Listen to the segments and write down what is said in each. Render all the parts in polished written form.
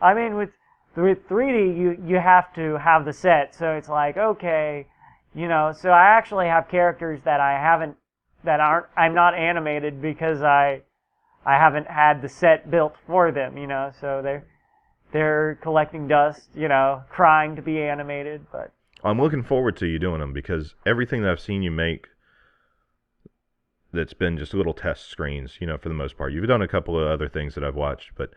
I mean, with 3D, you have to have the set, so it's like, okay, so I actually have characters that I'm not animated because I haven't had the set built for them, so they're collecting dust, crying to be animated, but I'm looking forward to you doing them because everything that I've seen you make that's been just little test screens, for the most part. You've done a couple of other things that I've watched, but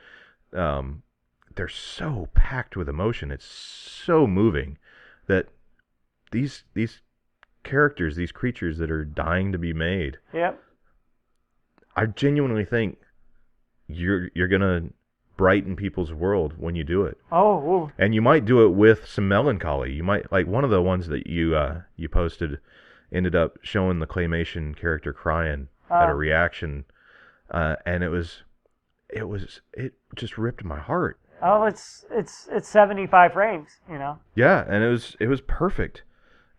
they're so packed with emotion. It's so moving that these characters, these creatures that are dying to be made. Yep. I genuinely think you're gonna brighten people's world when you do it. Oh. Ooh. And you might do it with some melancholy. You might, like one of the ones that you posted ended up showing the claymation character crying at a reaction, and it just ripped my heart. Oh, it's 75 frames, Yeah, and it was perfect,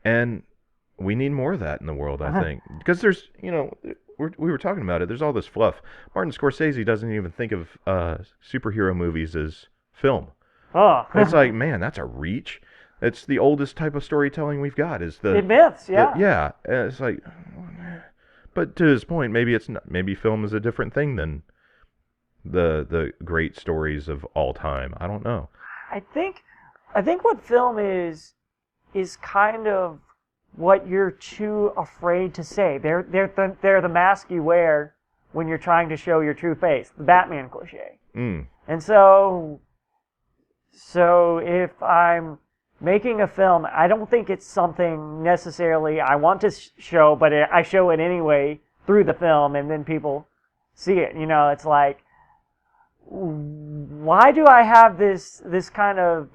and we need more of that in the world, I think, because there's we were talking about it. There's all this fluff. Martin Scorsese doesn't even think of superhero movies as film. Oh, it's like, man, that's a reach. It's the oldest type of storytelling we've got. Is the myths, yeah. Yeah, and it's like, but to his point, maybe it's not. Maybe film is a different thing than the great stories of all time. I don't know. I think what film is kind of what you're too afraid to say. They're the mask you wear when you're trying to show your true face. The Batman cliche. Mm. And so if I'm making a film, I don't think it's something necessarily I want to show, but I show it anyway through the film, and then people see it. It's like, why do I have this kind of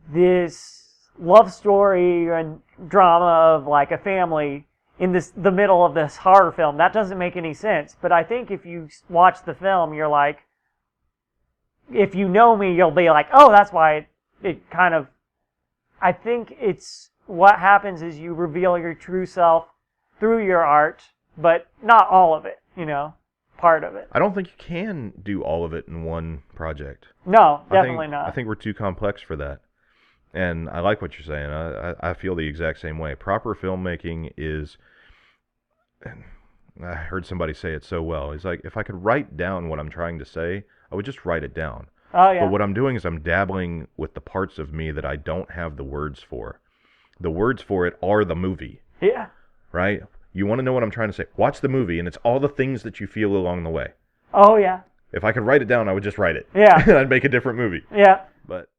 this love story and drama of like a family in the middle of this horror film? That doesn't make any sense. But I think if you watch the film, you're like, if you know me, you'll be like, oh, that's why it kind of. I think it's what happens is you reveal your true self through your art, but not all of it, part of it. I don't think you can do all of it in one project. No, definitely not. I think we're too complex for that. And I like what you're saying. I feel the exact same way. Proper filmmaking is, I heard somebody say it so well. It's like, if I could write down what I'm trying to say, I would just write it down. Oh, yeah. But what I'm doing is I'm dabbling with the parts of me that I don't have the words for. The words for it are the movie. Yeah. Right? You want to know what I'm trying to say? Watch the movie, and it's all the things that you feel along the way. Oh, yeah. If I could write it down, I would just write it. Yeah. And I'd make a different movie. Yeah. But